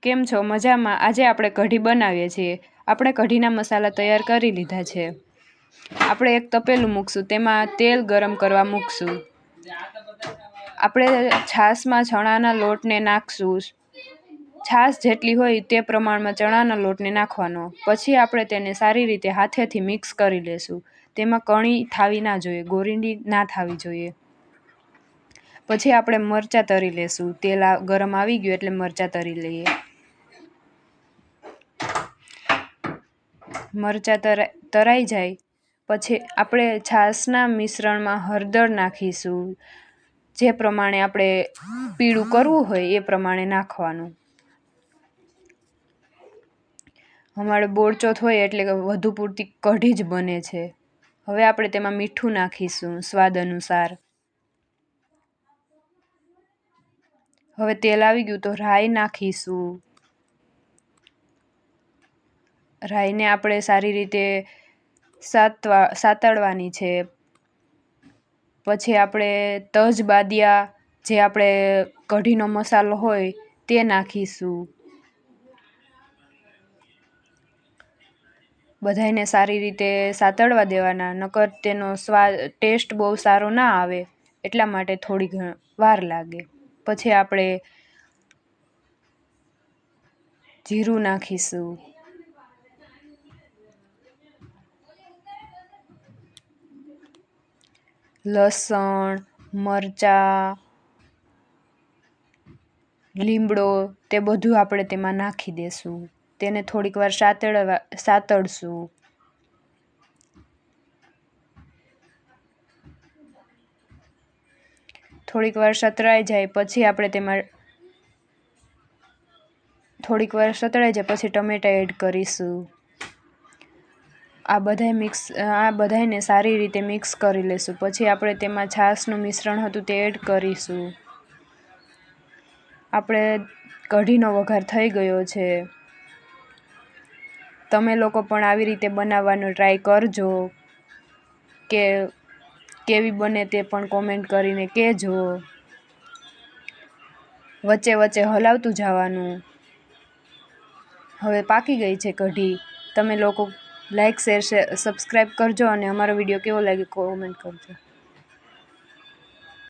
કેમ છો? મજામાં? આજે આપણે કઢી બનાવીએ છીએ. આપણે કઢીના મસાલા તૈયાર કરી લીધા છે. આપણે એક તપેલું મૂકશું, તેમાં તેલ ગરમ કરવા મૂકશું. આપણે છાશમાં ચણાના લોટને નાખશું. છાશ જેટલી હોય તે પ્રમાણમાં ચણાના લોટને નાખવાનો. પછી આપણે તેને સારી રીતે હાથેથી મિક્સ કરી લેશું. તેમાં કણી થાવી ના જોઈએ, ગોરીંડી ના થવી જોઈએ. પછી આપણે મરચાં તરી લેશું. તેલ ગરમ આવી ગયું એટલે મરચાં તરી લઈએ. મરચાં તરાઈ જાય પછી આપણે છાશના મિશ્રણમાં હળદર નાખીશું. જે પ્રમાણે આપણે પીળું કરવું હોય એ પ્રમાણે નાખવાનું. અમારે બોળચોથ હોય એટલે વધુ પૂરતી કઢી જ બને છે. હવે આપણે તેમાં મીઠું નાખીશું સ્વાદ અનુસાર. હવે તેલ આવી ગયું તો રાઈ નાખીશું. રાઈને આપણે સારી રીતે સાતળવાની છે. પછી આપણે તજ બાદિયા જે આપણે કઢીનો મસાલો હોય તે નાખીશું. બધાયને સારી રીતે સાતળવા દેવાના, નકર તેનો ટેસ્ટ બહુ સારો ના આવે, એટલા માટે થોડી વાર લાગે. પછી આપણે જીરું નાખીશું. લસણ, મરચાં, લીમડો તે બધું આપણે તેમાં નાખી દેશું. તેને થોડીક વાર સાતળશું. થોડીક વાર સતળાઈ જાય પછી આપણે તેમાં ટમેટા એડ કરીશું. આ બધાયને સારી રીતે મિક્સ કરી લેશું. પછી આપણે તેમાં છાશનું મિશ્રણ હતું તે એડ કરીશું. આપણે કઢીનો વઘાર થઈ ગયો છે. તમે લોકો પણ આવી રીતે બનાવવાનો ટ્રાય કરજો. કે કેવી બને તે પણ કોમેન્ટ કરીને કહેજો. વચ્ચે વચ્ચે હલાવતું જવાનું. હવે પાકી ગઈ છે કઢી. તમે લોકો લાઈક, શેર, સબસ્ક્રાઈબ કરજો અને અમારો વિડીયો કેવો લાગ્યો કોમેન્ટ કરજો.